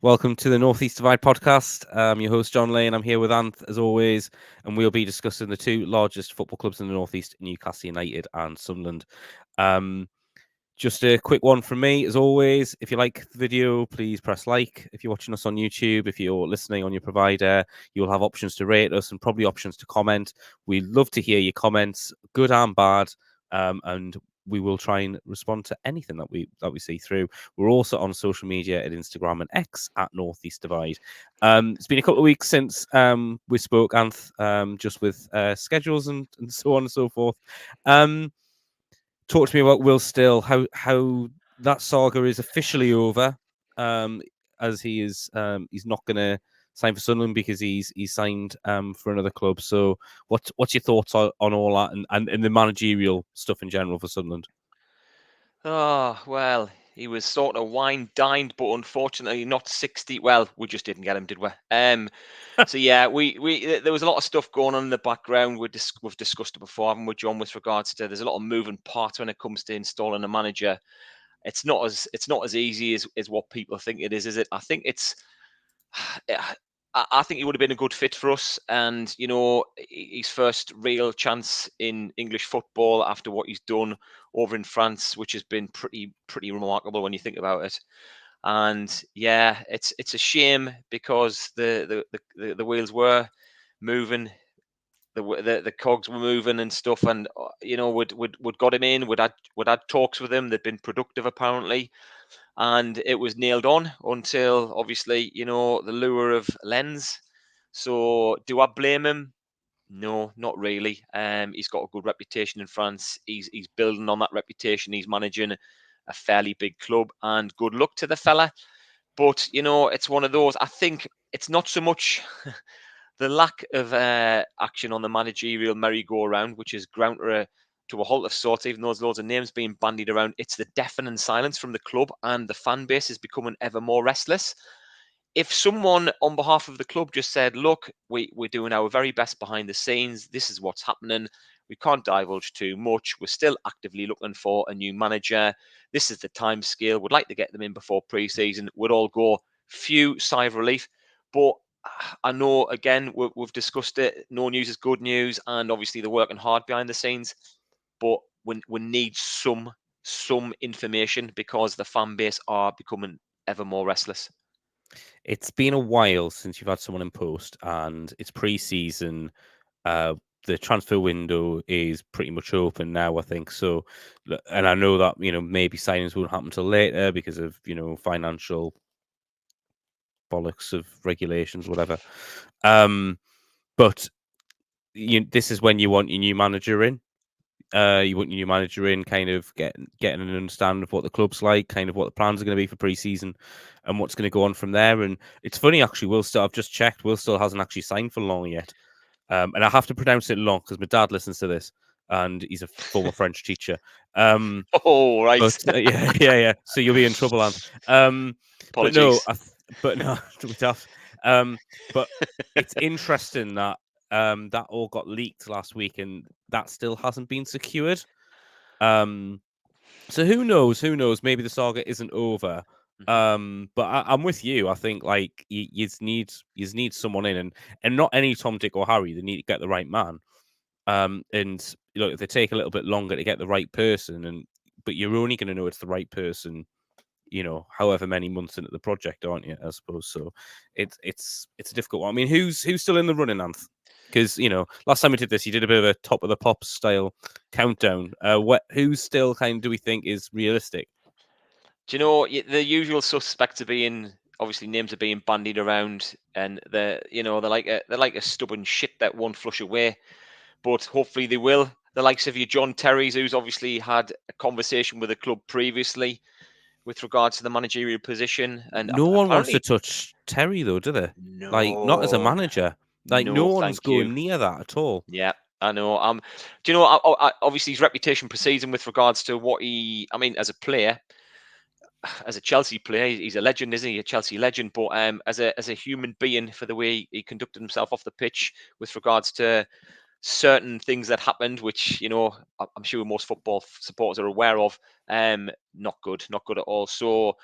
Welcome to the Northeast Divide podcast. I'm your host, John Lane. I'm here with Anth, as always, and we'll be discussing the two largest football clubs in the Northeast, Newcastle United and Sunderland. Just a quick one from me, as always. If you like the video, please press like. If you're watching us on YouTube, if you're listening on your provider, you'll have options to rate us and probably options to comment. We love to hear your comments, good and bad, and we will try and respond to anything that we see through. We're also on social media at Instagram and X at Northeast Divide. It's been a couple of weeks since we spoke, Anth, just with schedules and so on and so forth. Talk to me about Will Still, how that saga is officially over, as he is he's not going to sign for Sunderland because he's signed for another club. So what's your thoughts on all that and the managerial stuff in general for Sunderland? Oh, well, he was sort of wine-dined, but unfortunately not 60. Well, we just didn't get him, did we? So yeah, there was a lot of stuff going on in the background. We've discussed it before, haven't we, John, with regards to there's a lot of moving parts when it comes to installing a manager. It's not as easy as what people think it is it? I think it's I think he would have been a good fit for us, and his first real chance in English football after what he's done over in France, which has been pretty remarkable when you think about it. And yeah, it's a shame because the wheels were moving, the cogs were moving and stuff, and we'd got him in, we'd had talks with him. They'd been productive apparently, and it was nailed on until obviously the lure of Lens. So do I blame him? No, not really. He's got a good reputation in France. He's building on that reputation. He's managing a fairly big club, and good luck to the fella. But it's one of those. I think it's not so much the lack of action on the managerial merry-go-round, which is ground to a halt of sorts, even though there's loads of names being bandied around. It's the deafening silence from the club, and the fan base is becoming ever more restless. If someone on behalf of the club just said, look, we're doing our very best behind the scenes, this is what's happening, we can't divulge too much, we're still actively looking for a new manager, this is the time scale, we'd like to get them in before pre-season, we'd all go, phew, sigh of relief. But I know, again, we've discussed it, no news is good news, and obviously they're working hard behind the scenes, but we need some information because the fan base are becoming ever more restless. It's been a while since you've had someone in post, and it's pre-season. Uh, the transfer window is pretty much open now, I think. So, and I know that maybe signings won't happen till later because of financial bollocks of regulations, whatever. But this is when you want your new manager in. You want your new manager in, kind of getting an understanding of what the club's like, kind of what the plans are going to be for pre-season, and what's going to go on from there. And it's funny, actually, I've just checked, Will still hasn't actually signed for long yet. And I have to pronounce it long because my dad listens to this, and he's a former French teacher. Oh, right. But yeah. So you'll be in trouble, Ant. But no, Apologies. but no, to be tough. But it's interesting that that all got leaked last week, and that still hasn't been secured. Um, so who knows? Who knows? Maybe the saga isn't over. Mhm. But I'm with you. I think like you need someone in, and not any Tom, Dick, or Harry. They need to get the right man. And if they take a little bit longer to get the right person, but you're only going to know it's the right person, however many months into the project, aren't you? I suppose so. It's a difficult one. I mean, who's still in the running, Anth? Because last time we did this, you did a bit of a top of the pops style countdown. Who's still kind of do we think is realistic? Do you know the usual suspects are being obviously names are being bandied around, and they're like a stubborn shit that won't flush away. But hopefully they will. The likes of your John Terry's, who's obviously had a conversation with the club previously with regards to the managerial position, and No one wants to apparently touch Terry, though, do they? Like, not as a no, manager. Like, no no, one's thank you. going near that at all. Yeah, I know. Do you know? Obviously, his reputation precedes him with regards to what he. I mean, as a player, as a Chelsea player, he's a legend, isn't he? A Chelsea legend. But as a human being, for the way he conducted himself off the pitch, with regards to certain things that happened, which I'm sure most football supporters are aware of. Not good, not good at all. So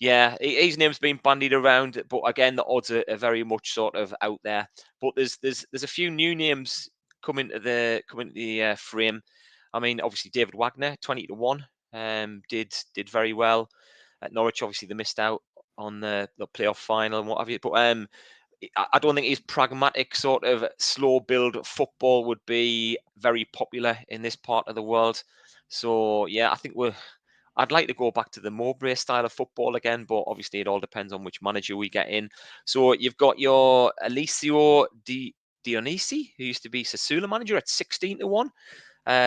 Yeah, his name's been bandied around, but again, the odds are very much sort of out there. But there's a few new names coming to the frame. I mean, obviously David Wagner, 20-1, did very well at Norwich. Obviously, they missed out on the playoff final and what have you. But I don't think his pragmatic sort of slow build football would be very popular in this part of the world. So yeah, I think I'd like to go back to the Mowbray style of football again, but obviously it all depends on which manager we get in. So you've got your Eliseo Dionisi, who used to be Sassuolo manager at 16-1.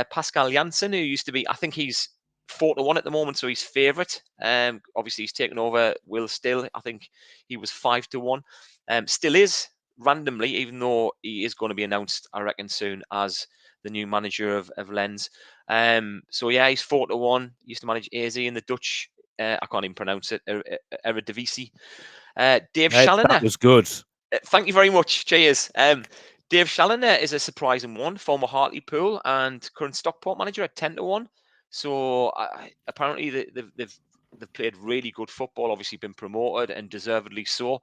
Pascal Janssen, who used to be, I think he's 4-1 at the moment, so he's favourite. Obviously, he's taken over Will Still. I think he was 5-1. Still is randomly, even though he is going to be announced, I reckon, soon as the new manager of Lens. So yeah, he's 4-1. He used to manage AZ in the Dutch. I can't even pronounce it. Eredivisie. Dave That Challoner. was good. Thank you very much. Cheers. Dave Challoner is a surprising one, former Hartlepool and current Stockport manager at 10-1. So apparently they've played really good football. Obviously been promoted and deservedly so.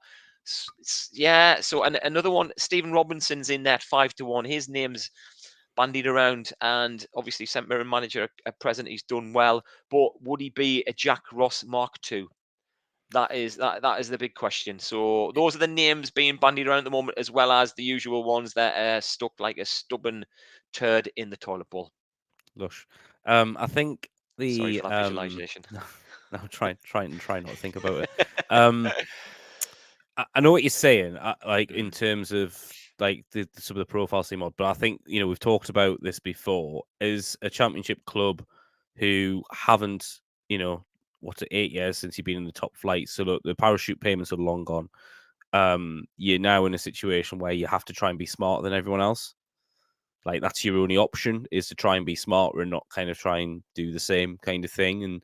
Yeah. So another one, Stephen Robinson's in that 5-1. His name's bandied around, and obviously St Mirren manager at present. He's done well, but would he be a Jack Ross Mark II? That is the big question. So those are the names being bandied around at the moment, as well as the usual ones that are stuck like a stubborn turd in the toilet bowl. Lush. I think Sorry the for that visualization. no, try not to think about it. I know what you're saying, like in terms of like some of the profile team mod, but I think we've talked about this before. As a championship club who haven't, what's it, 8 years since you've been in the top flight, so look, the parachute payments are long gone. You're now in a situation where you have to try and be smarter than everyone else. Like that's your only option, is to try and be smarter and not kind of try and do the same kind of thing.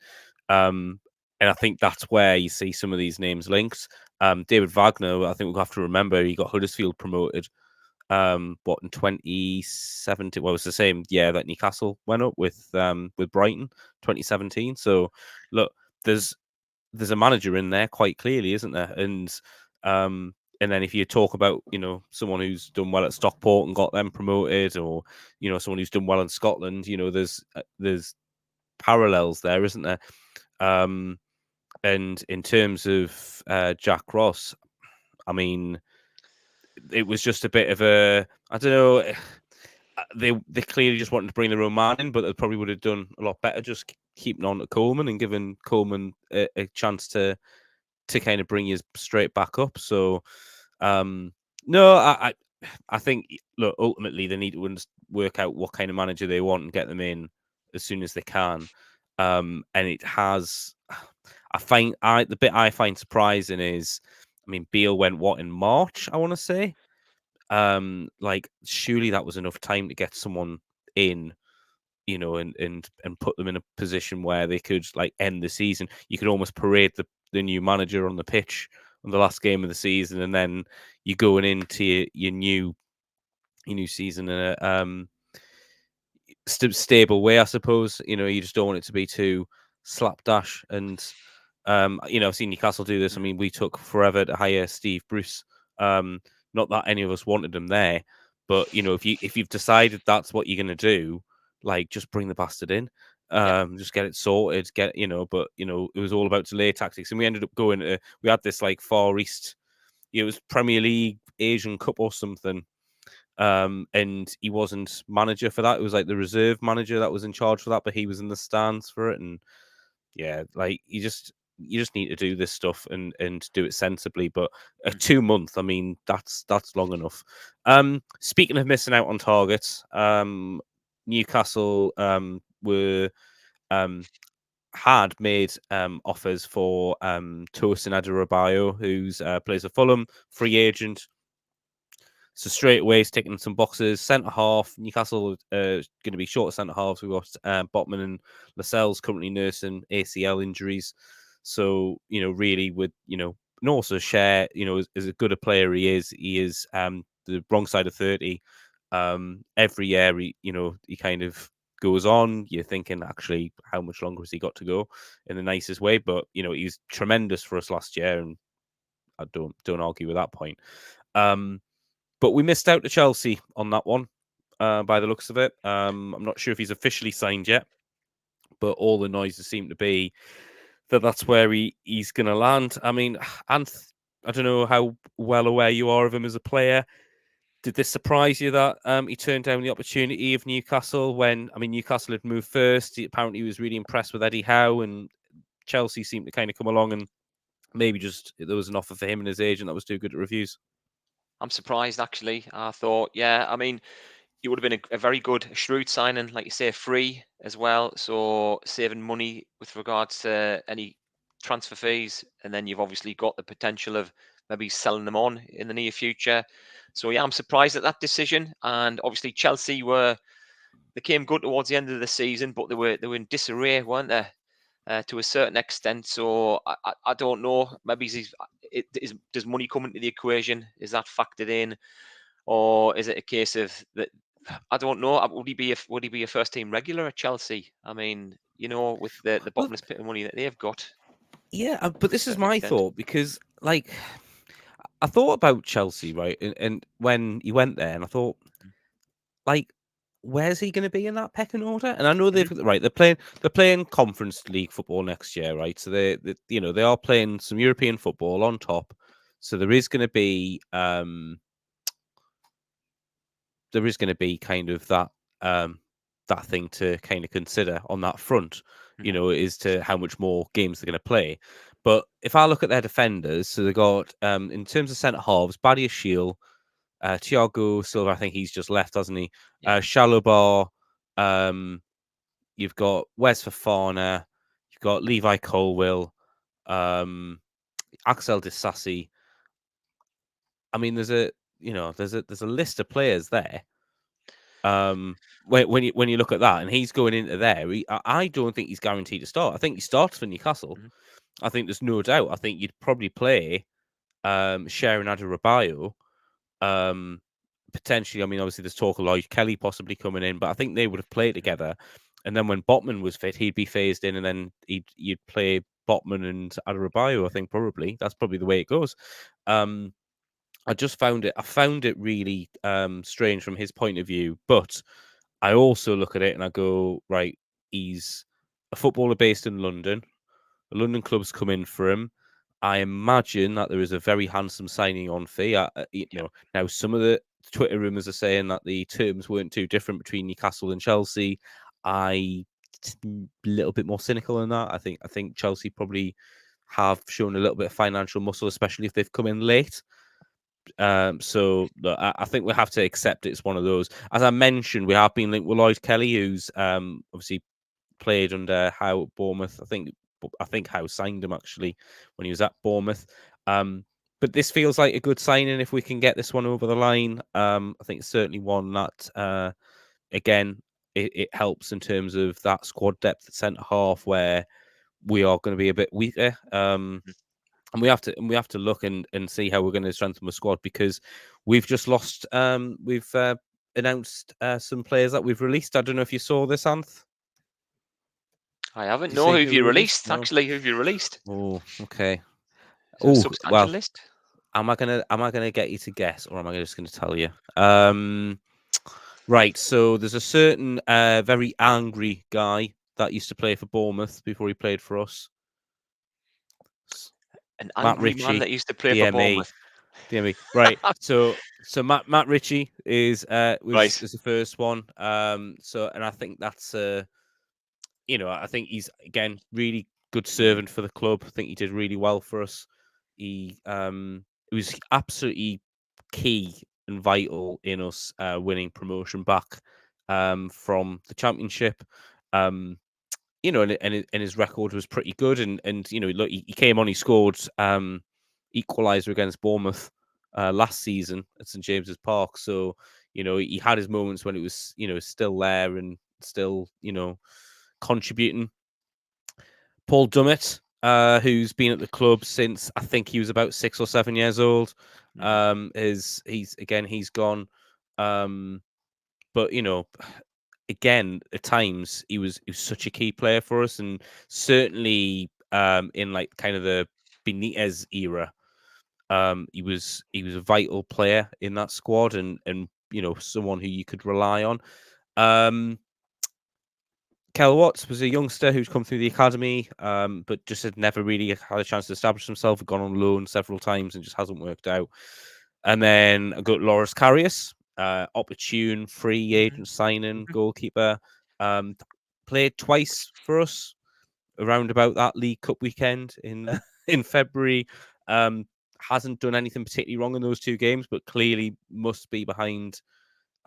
And I think that's where you see some of these names linked. David Wagner, I think we'll have to remember, he got Huddersfield promoted. What, in 2017? Well, it was the same year that Newcastle went up with Brighton, 2017. So look, there's a manager in there quite clearly, isn't there? And then if you talk about, someone who's done well at Stockport and got them promoted, or, someone who's done well in Scotland, there's parallels there, isn't there? And in terms of Jack Ross, I mean, it was just a bit of a, I don't know, they clearly just wanted to bring their own man in, but they probably would have done a lot better just keeping on to Coleman and giving Coleman a chance to kind of bring you straight back up. So, no, I think, look, ultimately they need to work out what kind of manager they want and get them in as soon as they can. And it has, the bit I find surprising is, I mean, Beale went in March, I want to say. Like surely that was enough time to get someone in, and put them in a position where they could like end the season. You could almost parade the new manager on the pitch on the last game of the season, and then you're going into your new season in a stable way, I suppose. You just don't want it to be too slapdash. And I've seen Newcastle do this. I mean, we took forever to hire Steve Bruce. Not that any of us wanted him there, but if you've decided that's what you're going to do, like just bring the bastard in. Just get it sorted. But it was all about delay tactics, and we ended up going to. We had this like Far East. It was Premier League Asian Cup or something. And he wasn't manager for that. It was like the reserve manager that was in charge for that, but he was in the stands for it. And yeah, like you just need to do this stuff and do it sensibly. But a 2 month, I mean, that's long enough. Speaking of missing out on targets, Newcastle were had made offers for Tosin Adarabioyo, who's plays for Fulham, free agent. So straight away, he's ticking some boxes. Centre half, Newcastle going to be short of centre halves. We've got Botman and Lascelles currently nursing ACL injuries. So really, with and also Share, as a good a player he is the wrong side of 30. Every year, he kind of goes on, you're thinking, actually, how much longer has he got to go in the nicest way? But, he's tremendous for us last year, and I don't argue with that point. But we missed out to Chelsea on that one, by the looks of it. I'm not sure if he's officially signed yet, but all the noises seem to be that's where he's going to land. I mean, Anth, I don't know how well aware you are of him as a player. Did this surprise you that he turned down the opportunity of Newcastle when, Newcastle had moved first? Apparently, he was really impressed with Eddie Howe, and Chelsea seemed to kind of come along, and maybe just there was an offer for him and his agent that was too good at reviews. I'm surprised, actually. I thought, it would have been a very good, shrewd signing, like you say, free as well. So saving money with regards to any transfer fees. And then you've obviously got the potential of maybe selling them on in the near future. So yeah, I'm surprised at that decision. And obviously Chelsea they came good towards the end of the season, but they were in disarray, weren't they? To a certain extent. So I don't know. Maybe does money come into the equation? Is that factored in? Or is it a case of that? I don't know. Would he be a first team regular at Chelsea? I mean, with the Well, bottomless pit of money that they've got. yeah, To but a this is certain my extent. thought, because, like, I thought about Chelsea, right? And when he went there, and I thought, like, where's he going to be in that pecking order? And I know Mhm, they're playing Conference League football next year, right? So they are playing some European football on top. So there is going to be kind of that thing to kind of consider on that front, mhm, as to how much more games they're going to play. But if I look at their defenders, so they got, in terms of centre halves, Badia Shield, Thiago Silva, I think he's just left, hasn't he? yeah. Shalobar, um, you've got Wes Fofana, you've got Levi Colwill, um, Axel Disasi. I mean, there's a list of players there. When you look at that, and he's going into there, I don't think he's guaranteed to start. I think he starts for Newcastle. Mhm, I think there's no doubt. I think you'd probably play Sharon Adarabioyo. Um, Potentially, obviously, there's talk of Lloyd Kelly possibly coming in, but I think they would have played mhm, together. And then when Botman was fit, he'd be phased in, and then you'd play Botman and Adarabioyo. I think probably that's probably the way it goes. Um, I found it really strange from his point of view, but I also look at it and I go, right, he's a footballer based in London. The London club's come in for him. I imagine that there is a very handsome signing on fee. yeah. Now some of the Twitter rumors are saying that the terms weren't too different between Newcastle and Chelsea. A little bit more cynical than that. I think Chelsea probably have shown a little bit of financial muscle, especially if they've come in late. So look, I think we have to accept it's one of those. As I mentioned, we have been linked with Lloyd Kelly, who's obviously played under Howe at Bournemouth. I think Howe signed him actually when he was at Bournemouth. But this feels like a good signing if we can get this one over the line. I think it's certainly one that again it helps in terms of that squad depth at centre half where we are going to be a bit weaker. Mhm. And we have to look and see how we're going to strengthen the squad, because we've just lost. We've announced some players that we've released. I don't know if you saw this, Anth. I Did haven't. you No, see who've who we you released? released? No. Actually, who've you released? Oh, okay. Is it a Oh, substantial well, list? am I gonna get you to guess, or am I just gonna tell you? Right. So there's a certain very angry guy that used to play for Bournemouth before he played for us. An Matt angry man Ritchie, that used to play for DME. Bournemouth. DME. Right. So Matt Ritchie was Right. the first one. And I think that's I think he's again really good Mhm, servant for the club. I think he did really well for us. He was absolutely key and vital in us winning promotion back from the championship. Um, and his record was pretty good. And look, he came on, he scored equaliser against Bournemouth last season at St James's Park. So he had his moments when it was still there and still contributing. Paul Dummett, who's been at the club since I think he was about 6 or 7 years old, mhm. he's gone. But again, at times he was such a key player for us, and certainly in like kind of the Benitez era, he was a vital player in that squad, and someone who you could rely on. Kel Watts was a youngster who'd come through the academy, but just had never really had a chance to establish himself. Had gone on loan several times and just hasn't worked out. And then I got Loris Karius, opportune free agent signing goalkeeper. Played twice for us around about that League Cup weekend in in February. Hasn't done anything particularly wrong in those two games, but clearly must be behind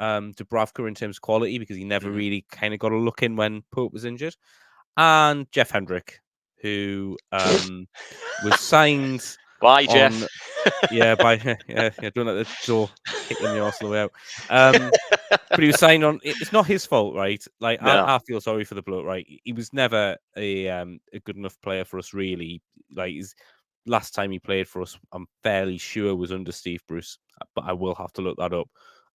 Dubravka in terms of quality, because he never really kind of got a look in when Pope was injured. And Jeff Hendrick, who was signed Bye, on Jeff. by don't let the door hit you on the arse on the way out. But he was signed on. It's not his fault, right? Like No. I feel sorry for the bloke, right? He was never a good enough player for us, really. Like his last time he played for us, I'm fairly sure was under Steve Bruce, but I will have to look that up.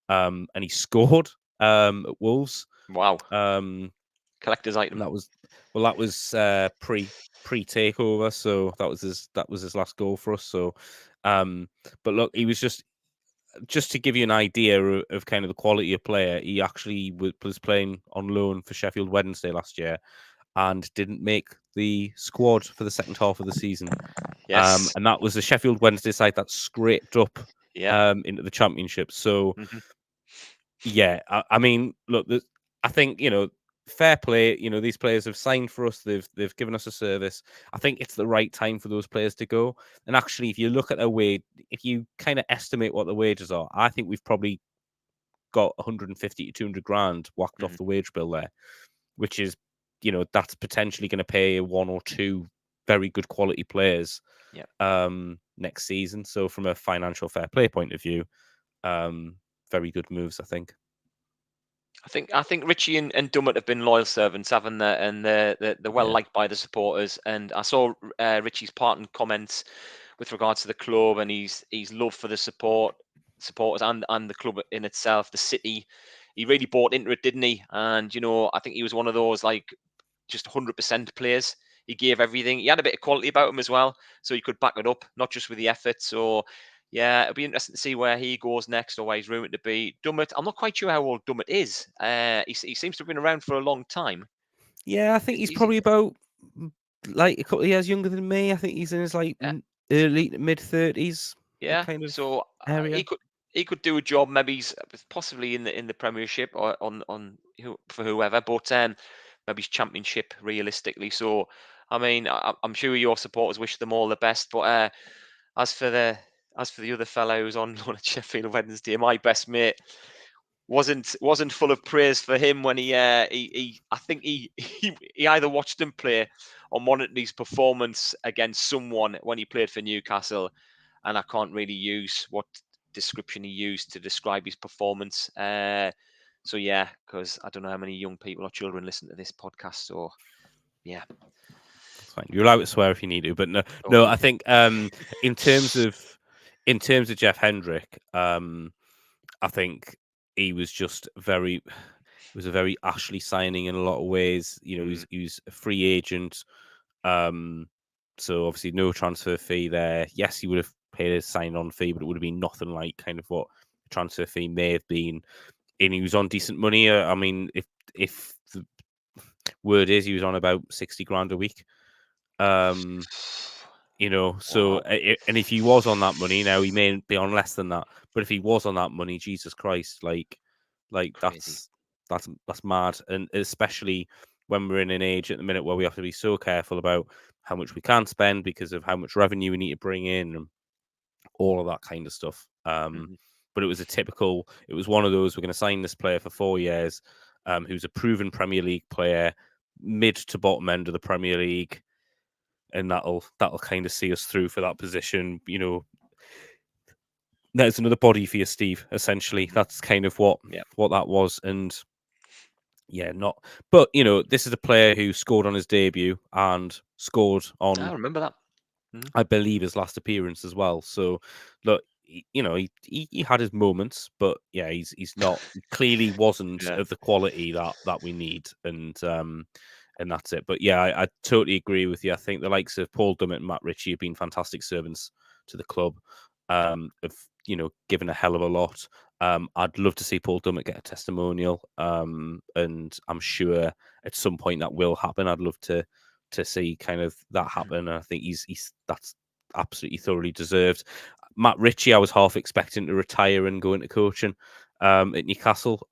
And he scored at Wolves. Wow. And Collector's item. that was pre takeover, so that was his last goal for us. So, but look, he was just to give you an idea of kind of the quality of player. He actually was playing on loan for Sheffield Wednesday last year, and didn't make the squad for the second half of the season. Yes. And that was the Sheffield Wednesday side that scraped up Yeah. into the Championship. So yeah, I mean, look, I think fair play. These players have signed for us. They've given us a service. I think it's the right time for those players to go. And actually, if you look at their wage, if you kind of estimate what the wages are, I think we've probably got 150 to 200 grand whacked off the wage bill there, which is, that's potentially going to pay one or two very good quality players next season. So from a financial fair play point of view, very good moves, I think. I think Richie and Dummett have been loyal servants, haven't they? And they're well Yeah. liked by the supporters. And I saw Richie's parting comments with regards to the club and his love for the supporters and the club in itself, the city. He really bought into it, didn't he? And I think he was one of those like just 100% players. He gave everything. He had a bit of quality about him as well, so he could back it up, not just with the effort. So, yeah, it'll be interesting to see where he goes next or where he's rumored to be. Dummett, I'm not quite sure how old Dummett is. He seems to have been around for a long time. Yeah, I think he's Is he? probably about like a couple of years younger than me. I think he's in his like early to mid 30s, that Yeah. kind of So area. he could do a job. Maybe he's possibly in the Premiership or on for whoever, but maybe he's Championship realistically. So I mean, I'm sure your supporters wish them all the best. But as for the other fellow who's on loan at Sheffield Wednesday, my best mate wasn't full of praise for him when he I think he either watched him play or monitored his performance against someone when he played for Newcastle, and I can't really use what description he used to describe his performance. So yeah, because I don't know how many young people or children listen to this podcast. So yeah. That's fine. You're allowed to swear if you need to, but no, Okay. I think in terms of Jeff Hendrick, I think he was just very. It was a very Ashley signing in a lot of ways. He was a free agent. So obviously no transfer fee there. Yes, he would have paid a sign-on fee, but it would have been nothing like kind of what the transfer fee may have been. And he was on decent money. I mean, if the word is he was on about 60 grand a week. So Wow. and if he was on that money, now he may be on less than that, but if he was on that money, Jesus Christ, like Crazy. that's mad, and especially when we're in an age at the minute where we have to be so careful about how much we can spend because of how much revenue we need to bring in and all of that kind of stuff. But it was it was one of those, we're going to sign this player for 4 years, who's a proven Premier League player, mid to bottom end of the Premier League, and that'll kind of see us through for that position. There's another body for you, Steve. Essentially, that's kind of what that was, and yeah, not. But this is a player who scored on his debut and scored I on, remember that. I believe, his last appearance as well. So, look, he had his moments, but yeah, he clearly wasn't Yeah. of the quality that we need, and that's it. But yeah, I totally agree with you. I think the likes of Paul Dummett and Matt Ritchie have been fantastic servants to the club. Have given a hell of a lot. I'd love to see Paul Dummett get a testimonial, and I'm sure at some point that will happen. I'd love to see kind of that happen. And I think that's absolutely thoroughly deserved. Matt Ritchie, I was half expecting to retire and go into coaching at Newcastle.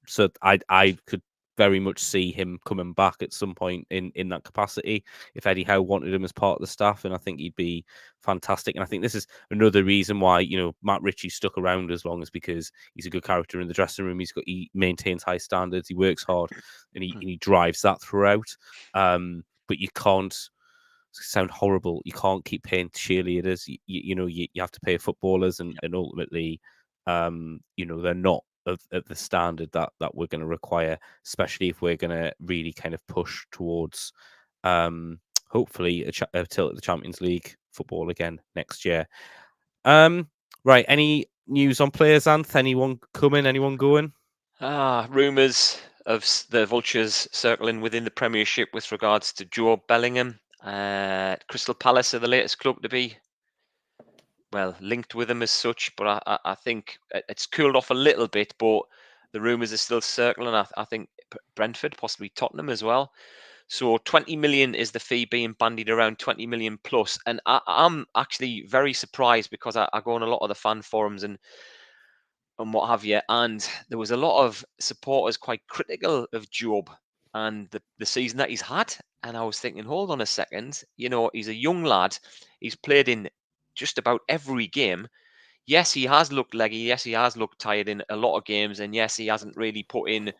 So I could very much see him coming back at some point in that capacity if Eddie Howe wanted him as part of the staff, and I think he'd be fantastic. And I think this is another reason why Matt Ritchie stuck around as long, as because he's a good character in the dressing room. He maintains high standards, he works hard, and he drives that throughout. But you can't sound horrible. You can't keep paying cheerleaders. You have to pay footballers, and ultimately, they're not of the standard that we're going to require, especially if we're going to really kind of push towards, hopefully, a tilt at the Champions League football again next year. Right. Any news on players, Anth? Anyone coming? Anyone going? Rumours of the vultures circling within the Premiership with regards to Joe Bellingham. Crystal Palace are the latest club to be linked with him as such, but I think it's cooled off a little bit, but the rumours are still circling. I think Brentford, possibly Tottenham as well. So 20 million is the fee being bandied around, 20 million plus. And I'm actually very surprised because I go on a lot of the fan forums and what have you. And there was a lot of supporters quite critical of Job and the season that he's had. And I was thinking, hold on a second, he's a young lad. He's played in just about every game. Yes, he has looked leggy. Yes, he has looked tired in a lot of games. And yes, he hasn't really put in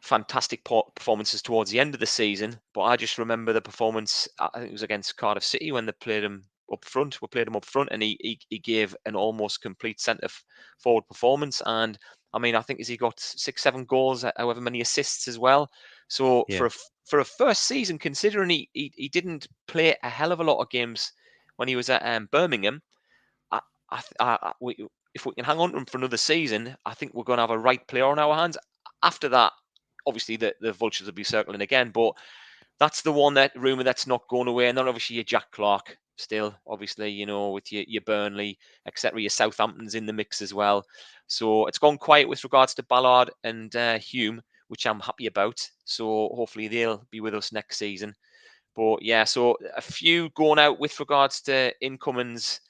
fantastic performances towards the end of the season. But I just remember the performance, I think it was against Cardiff City when they played him up front. We played him up front, and he gave an almost complete centre forward performance. And I mean, I think he got 6-7 goals, however many assists as well. So Yeah. for a first season, considering he didn't play a hell of a lot of games when he was at Birmingham, if we can hang on to him for another season, I think we're going to have a right player on our hands. After that, obviously the vultures will be circling again, but that's the one that rumor that's not going away. And then obviously your Jack Clark still, obviously, with your Burnley, etc. Your Southampton's in the mix as well. So it's gone quiet with regards to Ballard and Hume, which I'm happy about. So hopefully they'll be with us next season. But yeah, so a few going out with regards to incomings.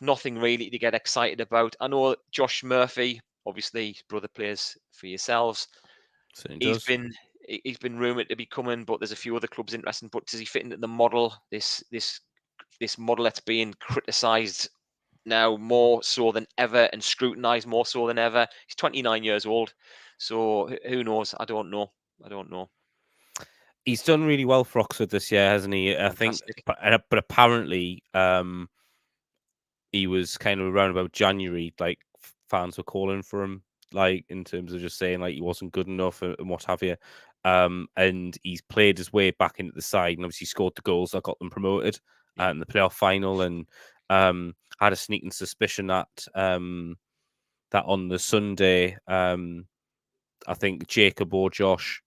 Nothing really to get excited about. I know Josh Murphy, obviously his brother plays for yourselves. Certainly He's does. been rumored to be coming, but there's a few other clubs interested. But does he fit into the model? This model that's being criticised now more so than ever and scrutinised more so than ever. He's 29 years old, so who knows? I don't know. He's done really well for Oxford this year, hasn't he? I think, Fantastic. but apparently, he was kind of around about January, like fans were calling for him, like in terms of just saying like he wasn't good enough and what have you. And he's played his way back into the side, and obviously scored the goals that got them promoted in the playoff final. And had a sneaking suspicion that that on the Sunday, I think Jacob or Josh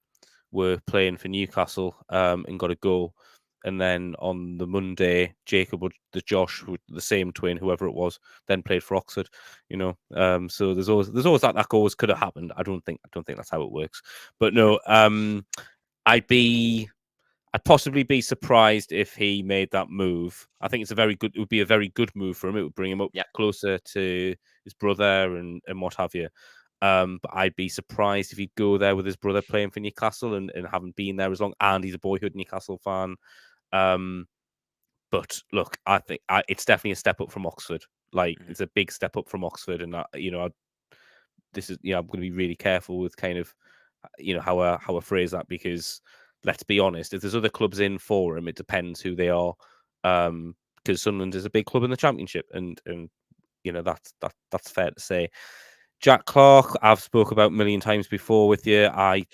were playing for Newcastle and got a goal. And then on the Monday, Jacob or the Josh, the same twin, whoever it was, then played for Oxford. So there's always that goal could have happened. I don't think that's how it works. But no, I'd possibly be surprised if he made that move. I think it would be a very good move for him. It would bring him up closer to his brother and what have you. But I'd be surprised if he'd go there with his brother playing for Newcastle and haven't been there as long. And he's a boyhood Newcastle fan. But look, I think it's definitely a step up from Oxford. Like it's a big step up from Oxford, and I'm going to be really careful with kind of how I phrase that, because let's be honest, if there's other clubs in for him, it depends who they are. Because Sunderland is a big club in the Championship, and that's fair to say. Jack Clark, I've spoke about a million times before with you. I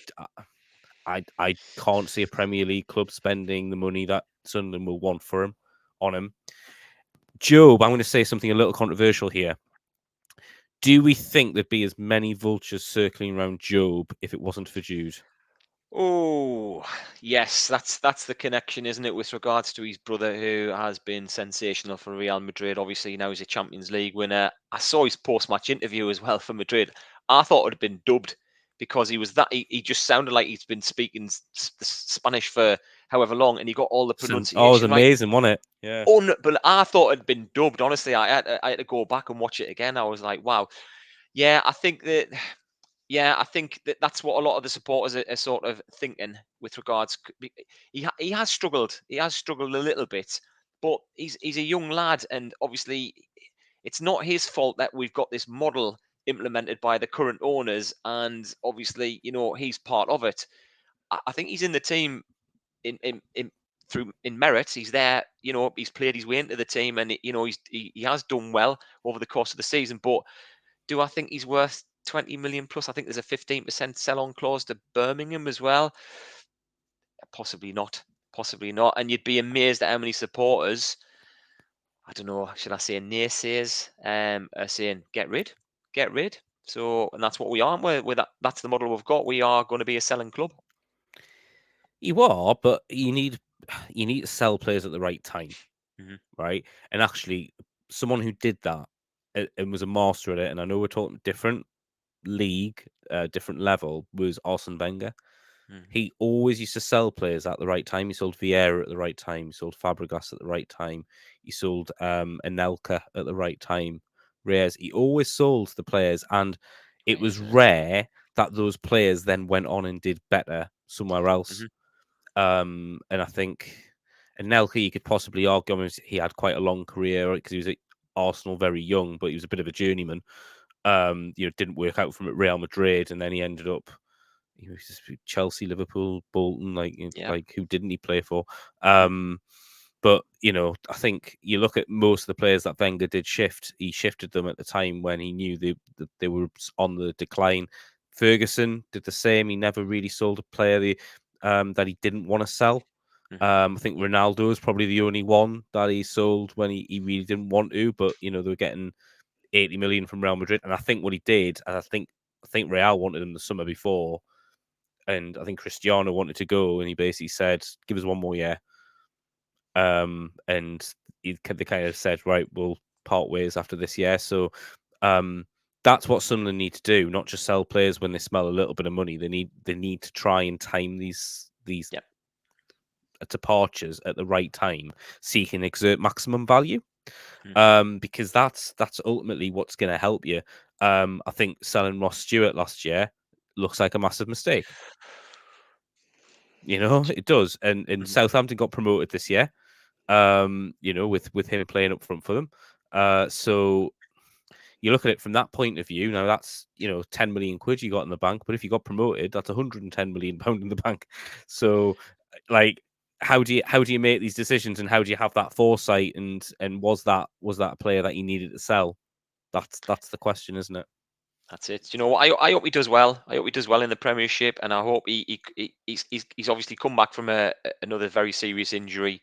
can't see a Premier League club spending the money that Sunderland will want for him on him. Job, I'm going to say something a little controversial here. Do we think there'd be as many vultures circling around Job if it wasn't for Jude? Oh, yes, that's the connection, isn't it, with regards to his brother, who has been sensational for Real Madrid. Obviously, now he's a Champions League winner. I saw his post-match interview as well for Madrid. I thought it had been dubbed because he just sounded like he's been speaking Spanish for however long, and he got all the Oh, it was pronunciation right. amazing, wasn't it? Yeah. But I thought it had been dubbed. Honestly, I had to go back and watch it again. I was like, wow. Yeah, I think that. Yeah, I think that's what a lot of the supporters are sort of thinking with regards. He has struggled. He has struggled a little bit, but he's a young lad, and obviously it's not his fault that we've got this model implemented by the current owners, and obviously he's part of it. I think he's in the team in through in merit. He's there. He's played his way into the team, and he has done well over the course of the season, but do I think he's worth 20 million plus? I think there's a 15% sell-on clause to Birmingham as well. Possibly not. Possibly not. And you'd be amazed at how many supporters, I don't know, should I say naysayers, are saying, get rid. Get rid. So, and that's what we are. That's the model we've got. We are going to be a selling club. You are, but you need to sell players at the right time, right? And actually, someone who did that and was a master at it, and I know we're talking different league, different level, was Arsene Wenger. He always used to sell players at the right time. He sold Vieira at the right time. He sold Fabregas at the right time. He sold Anelka at the right time. Reyes. He always sold the players, and it was rare that those players then went on and did better somewhere else. And I think Anelka, you could possibly argue he had quite a long career because he was at Arsenal very young, but he was a bit of a journeyman. Didn't work out from at Real Madrid, and then he ended up Chelsea, Liverpool, Bolton. Like who didn't he play for? But I think you look at most of the players that Wenger did shift. He shifted them at the time when he knew they were on the decline. Ferguson did the same. He never really sold a player that he didn't want to sell. I think Ronaldo is probably the only one that he sold when he really didn't want to. But they were getting 80 million from Real Madrid, and I think what he did, and I think Real wanted him the summer before, and I think Cristiano wanted to go, and he basically said, "Give us one more year." And they kind of said, "Right, we'll part ways after this year." So that's what Sunderland need to do, not just sell players when they smell a little bit of money. They need to try and time these departures at the right time, so you can exert maximum value. Because that's ultimately what's going to help you. I think selling Ross Stewart last year looks like a massive mistake. It does. And Southampton got promoted this year. With him playing up front for them. So you look at it from that point of view. Now that's 10 million quid you got in the bank, but if you got promoted, that's 110 million pound in the bank. So, like, how do you make these decisions, and how do you have that foresight? And was that a player that you needed to sell? That's the question, isn't it? That's it. You know what? I hope he does well. I hope he does well in the Premiership, and I hope he's obviously come back from another very serious injury.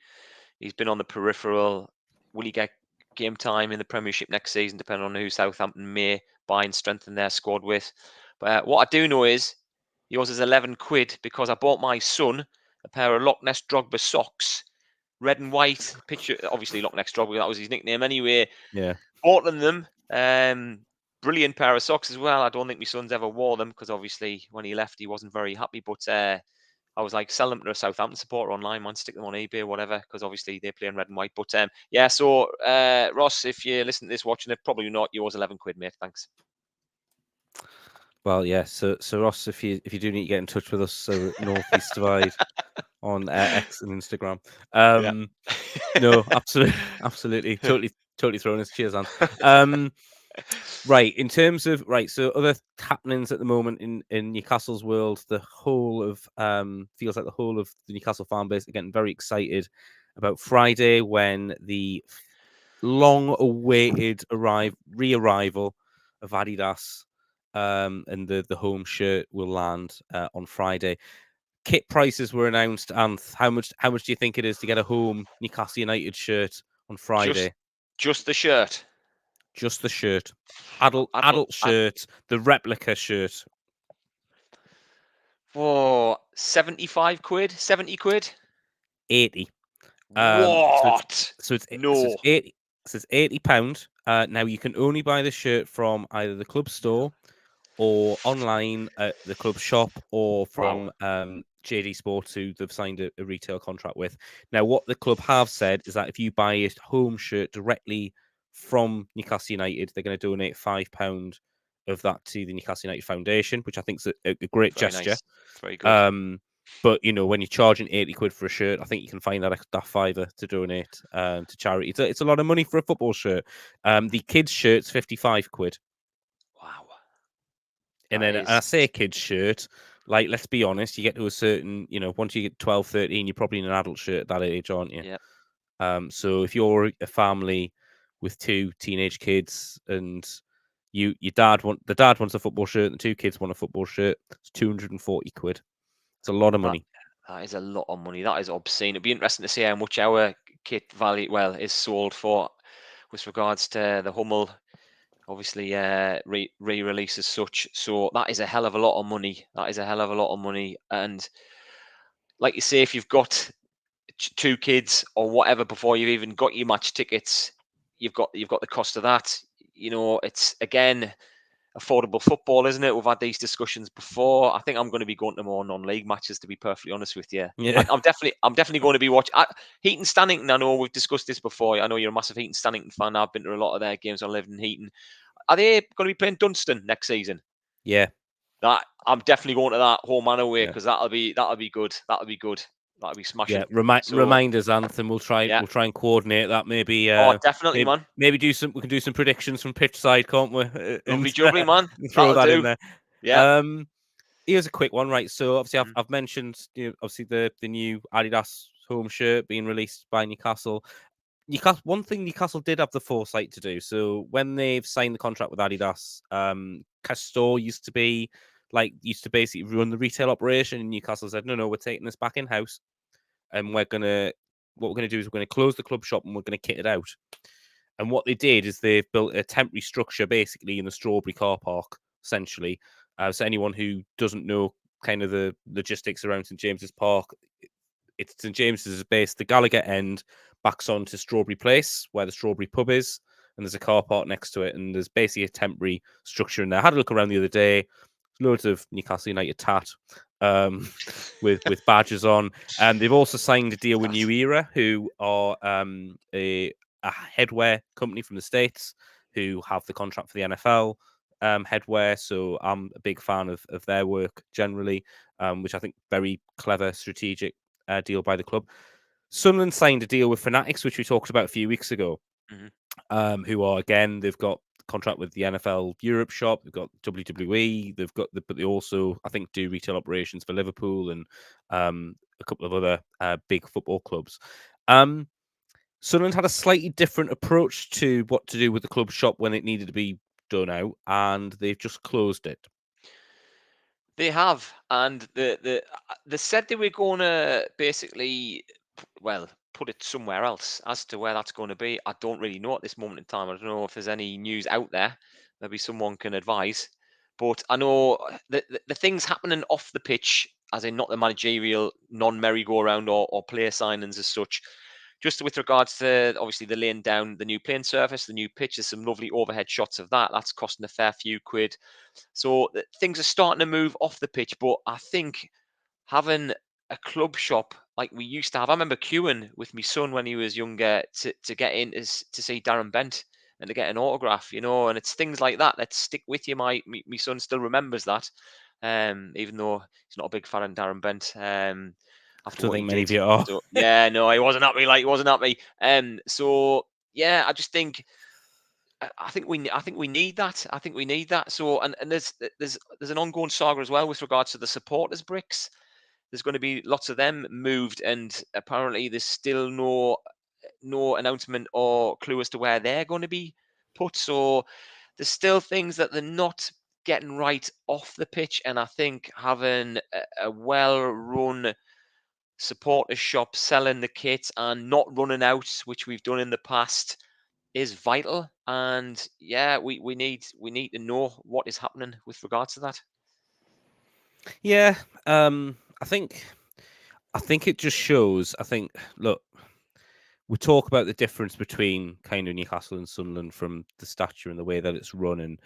He's been on the peripheral. Will he get game time in the Premiership next season? Depending on who Southampton may buy and strengthen their squad with. But what I do know is yours is 11 quid because I bought my son a pair of Loch Ness Drogba socks, red and white. Picture obviously Loch Ness Drogba. That was his nickname anyway. Yeah. Bought them. Brilliant pair of socks as well. I don't think my son's ever wore them because obviously when he left, he wasn't very happy. But I was like, sell them to a Southampton supporter online, man, stick them on eBay or whatever, because obviously they play in red and white. But yeah, so Ross, if you listen to this, watching it, probably not. Yours 11 quid, mate. Thanks. Well, yeah. So Ross, if you do need to get in touch with us, so Northeast Divide on X and Instagram. No, absolutely, totally throwing us. Cheers, Anth. Right, in terms of so other happenings at the moment in Newcastle's world, the whole of feels like the whole of the Newcastle fan base are getting very excited about Friday when the long-awaited re-arrival of Adidas and the home shirt will land on Friday. Kit prices were announced, and how much do you think it is to get a home Newcastle United shirt on Friday? Just the shirt. Just the shirt. Adult shirt, the replica shirt. For 75 quid, 70 quid. 80. What? So it's No. 80. So it's £80. Now you can only buy the shirt from either the club store or online at the club shop or from JD Sports, who they've signed a retail contract with. Now, what the club have said is that if you buy a home shirt directly from Newcastle United, they're going to donate £5 of that to the Newcastle United Foundation, which I think is a great Very gesture. nice. Very good. But when you're charging 80 quid for a shirt, I think you can find that fiver to donate to charity. It's a lot of money for a football shirt. The kids' shirt's 55 quid. Wow. And then, and I say kids' shirt, like, let's be honest, you get to a certain, once you get 12, 13, you're probably in an adult shirt at that age, aren't you? Yeah. So if you're a family with 2 teenage kids and the dad wants a football shirt and the 2 kids want a football shirt, it's 240 quid. It's a lot of money. That is a lot of money. That is obscene. It'd be interesting to see how much our kit is sold for with regards to the Hummel, obviously re-release as such. So that is a hell of a lot of money. And like you say, if you've got 2 kids or whatever before you've even got your match tickets, you've got the cost of that. It's again affordable football, isn't it? We've had these discussions before. I think I'm going to be going to more non-league matches, to be perfectly honest with you. Yeah. I'm definitely going to be watching Heaton Stannington. I know we've discussed this before. I know you're a massive Heaton Stannington fan. I've been to a lot of their games. I lived in Heaton. Are they going to be playing Dunstan next season? Yeah. I'm definitely going to that home and away because that'll be good. That'll be smashing. Yeah, remind us, Anth, and we'll try and coordinate that. Maybe definitely, man. Maybe we can do some predictions from pitch side, can't we? Lovely jubbly, man. Throw that in there. Yeah. Here's a quick one, right? So obviously I've mentioned obviously the new Adidas home shirt being released by Newcastle. One thing Newcastle did have the foresight to do. So when they've signed the contract with Adidas, Castor used to basically run the retail operation, and Newcastle said, no, we're taking this back in house. And what we're going to do is we're going to close the club shop and we're going to kit it out. And what they did is they've built a temporary structure basically in the Strawberry car park, essentially. So anyone who doesn't know kind of the logistics around St James's Park, it's St James's base. The Gallagher end backs onto Strawberry Place, where the Strawberry pub is, and there's a car park next to it. And there's basically a temporary structure in there. I had a look around the other day. Loads of Newcastle United tat with badges on. And they've also signed a deal with New Era, who are a headwear company from the States who have the contract for the NFL headwear. So I'm a big fan of their work generally, which I think very clever, strategic deal by the club. Sunderland signed a deal with Fanatics, which we talked about a few weeks ago, who are, again, they've got contract with the NFL Europe shop, they've got WWE, but they also, I think, do retail operations for Liverpool and a couple of other big football clubs. Sunderland had a slightly different approach to what to do with the club shop when it needed to be done out, and they've just closed it. They have, and they said they were going to basically, put it somewhere else. As to where that's going to be, I don't really know at this moment in time. I don't know if there's any news out there. Maybe someone can advise. But I know the things happening off the pitch, as in not the managerial, non-merry-go-round or player signings as such. Just with regards to, obviously, the laying down the new playing surface, the new pitch, there's some lovely overhead shots of that. That's costing a fair few quid. So things are starting to move off the pitch, but I think having a club shop like we used to have, I remember queuing with my son when he was younger to get in to see Darren Bent and to get an autograph, and it's things like that that stick with you. My son still remembers that, even though he's not a big fan of Darren Bent. After what he many did, of you are. so yeah, no, he wasn't at me. He wasn't at me. So yeah, I just think I think we need that. I think we need that. So and there's an ongoing saga as well with regards to the supporters bricks. There's going to be lots of them moved, and apparently there's still no announcement or clue as to where they're going to be put. So there's still things that they're not getting right off the pitch, and I think having a well-run supporter shop selling the kit and not running out, which we've done in the past, is vital, and yeah, we need to know what is happening with regards to that. Yeah, I think it just shows. I think, look, we talk about the difference between kind of Newcastle and Sunderland from the stature and the way that it's run, and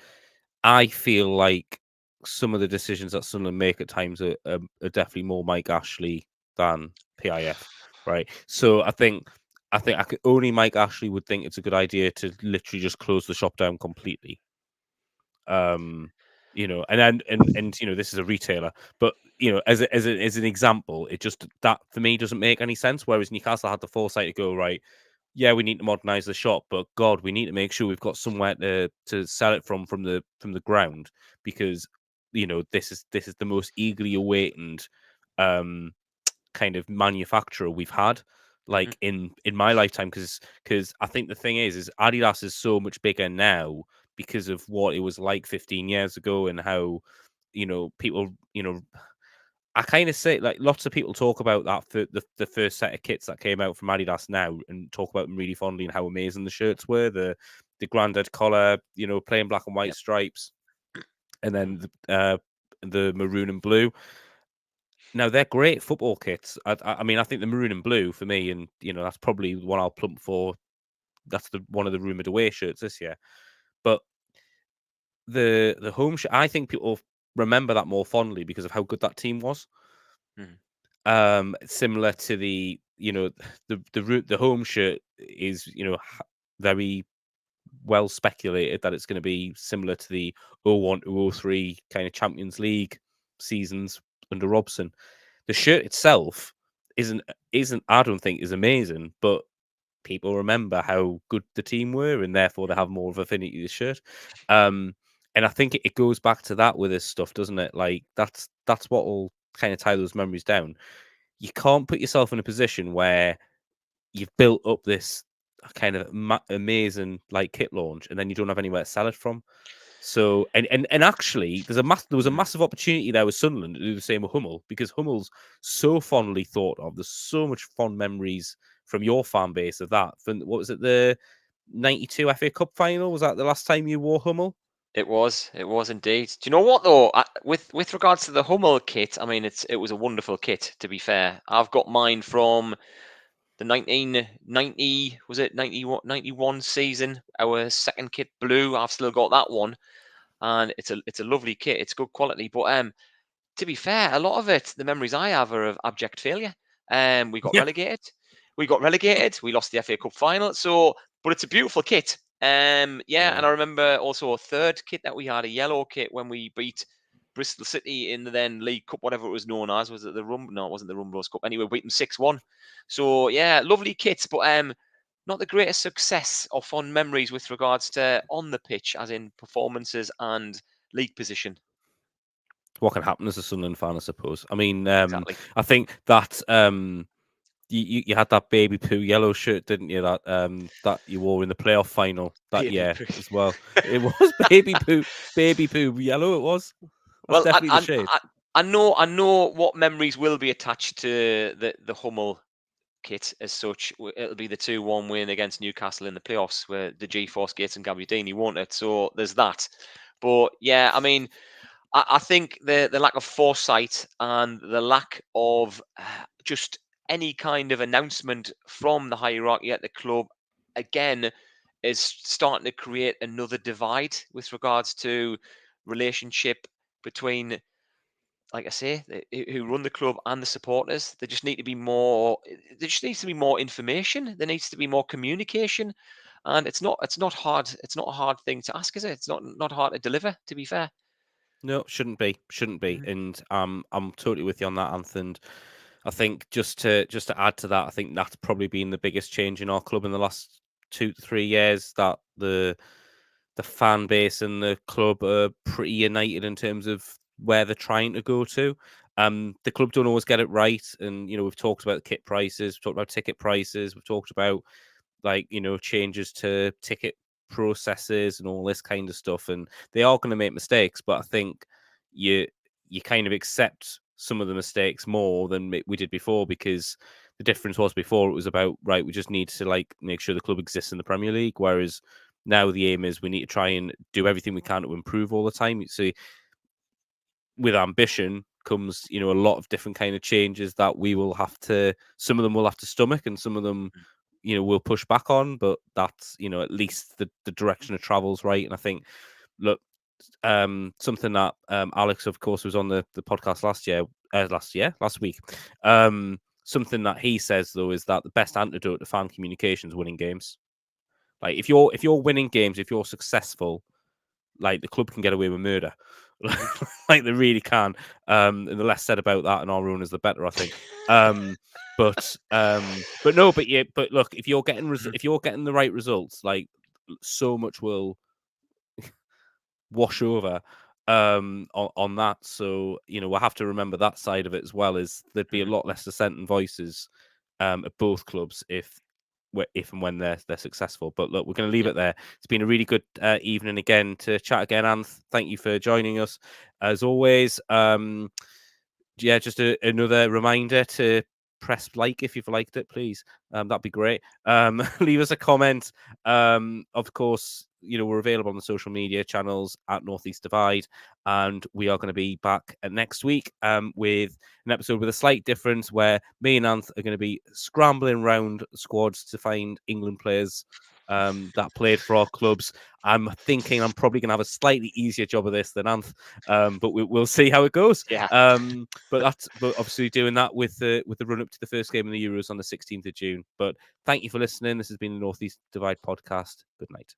I feel like some of the decisions that Sunderland make at times are definitely more Mike Ashley than PIF, right? So I could, only Mike Ashley would think it's a good idea to literally just close the shop down completely. You know, and you know, this is a retailer, but you know, as as an example, it just, that for me doesn't make any sense. Whereas Newcastle had the foresight to go, right, yeah, we need to modernize the shop, but God, we need to make sure we've got somewhere to sell it from the ground, because you know, this is the most eagerly awaited um kind of manufacturer we've had, Hmm. like in my lifetime, because I think the thing is Adidas is so much bigger now because of what it was like 15 years ago, and how, you know, people, you know, I kind of say, like, lots of people talk about that for the first set of kits that came out from Adidas now, and talk about them really fondly and how amazing the shirts were, the grandad collar, you know, plain black and white Yep. stripes, and Hmm. then the maroon and blue. Now they're great football kits. I mean, I think the maroon and blue for me, and you know, that's probably one I'll plump for. That's the one of the rumored away shirts this year. But the home shirt, I think people remember that more fondly because of how good that team was. Hmm. Similar to the, you know, the home shirt is, you know, very well speculated that it's going to be similar to the 01 to 03 kind of Champions League seasons under Robson. The shirt itself isn't I don't think is amazing, but people remember how good the team were, and therefore they Hmm. have more of affinity to the shirt. Um, and I think it goes back to that with this stuff, doesn't it? Like that's what will kind of tie those memories down. You can't put yourself in a position where you've built up this kind of amazing like kit launch, and then you don't have anywhere to sell it from. So, and actually, there was a Hmm. massive opportunity there with Sunderland to do the same with Hummel, because Hummel's so fondly thought of. There's so much fond memories from your fan base of that. From, what was it, the '92 FA Cup final? Was that the last time you wore Hummel? It was. It was indeed. Do you know what though? With regards to the Hummel kit, I mean, it was a wonderful kit. To be fair, I've got mine from the 1990, was it 91 season? Our second kit, blue. I've still got that one, and it's a lovely kit. It's good quality. But to be fair, a lot of it, the memories I have are of abject failure. We got Yeah. relegated. We got relegated. We lost the FA Cup final. So, but it's a beautiful kit. Yeah, Yeah. and I remember also a third kit that we had, a yellow kit when we beat Bristol City in the then League Cup, whatever it was known as. Was it the Rum? No, it wasn't the Rumrose Cup. Anyway, we beat them 6-1. So yeah, lovely kits, but not the greatest success or fond memories with regards to on the pitch, as in performances and league position. What can happen as a Sunderland fan, I suppose. I mean, Exactly. I think that you had that baby poo yellow shirt, didn't you? That you wore in the playoff final that Baby year poo. as well. It was baby poo yellow. It was. That's Well, definitely the shade. I know what memories will be attached to the Hummel kit as such. It'll be the 2-1 win against Newcastle in the playoffs, where the G-Force Gates and Gabbiadini, won't it? So there's that. But yeah, I mean, I think the lack of foresight and the lack of just any kind of announcement from the hierarchy at the club, again, is starting to create another divide with regards to relationship between, like I say, who run the club and the supporters. There just need to be more. There just needs to be more information. There needs to be more communication, and it's not hard. It's not a hard thing to ask, is it? It's not hard to deliver. To be fair. No, shouldn't be, Mhm. and I'm totally with you on that, Anth. And I think just to add to that, I think that's probably been the biggest change in our club in the last 2 to 3 years. That the fan base and the club are pretty united in terms of where they're trying to go to. The club don't always get it right, and you know, we've talked about kit prices, we've talked about ticket prices, we've talked about, like, you know, changes to ticket processes and all this kind of stuff, and they are going to make mistakes, but I think you you kind of accept some of the mistakes more than we did before, because the difference was before it was about, right, we just need to like make sure the club exists in the Premier League, whereas now the aim is we need to try and do everything we can to improve all the time. So with ambition comes, a lot of different kind of changes that we will have to, some of them we'll have to stomach and some of them, we'll push back on, but that's, at least the direction of travel's right. And I think, look, something that Alex, of course, was on the podcast last week. Something that he says though is that the best antidote to fan communication is winning games. Like if you're winning games, if you're successful, like the club can get away with murder. Like they really can. And the less said about that and our owners, the better, I think. But look, if you're getting the right results, like so much will wash over on that. So we'll have to remember that side of it as well. Is there'd be a lot less dissenting voices at both clubs if and when they're successful. But look, we're going to leave it there. It's been a really good evening again to chat again, Anth. Thank you for joining us as always. Just another reminder to press like if you've liked it, please. That'd be great. Leave us a comment. Of course, we're available on the social media channels at Northeast Divide, and we are going to be back next week with an episode with a slight difference where me and Anth are going to be scrambling around squads to find England players that played for our clubs. I'm thinking I'm probably going to have a slightly easier job of this than Anth, but we'll see how it goes. Yeah. But obviously doing that with the run up to the first game of the Euros on the 16th of June. But thank you for listening. This has been the Northeast Divide podcast. Good night.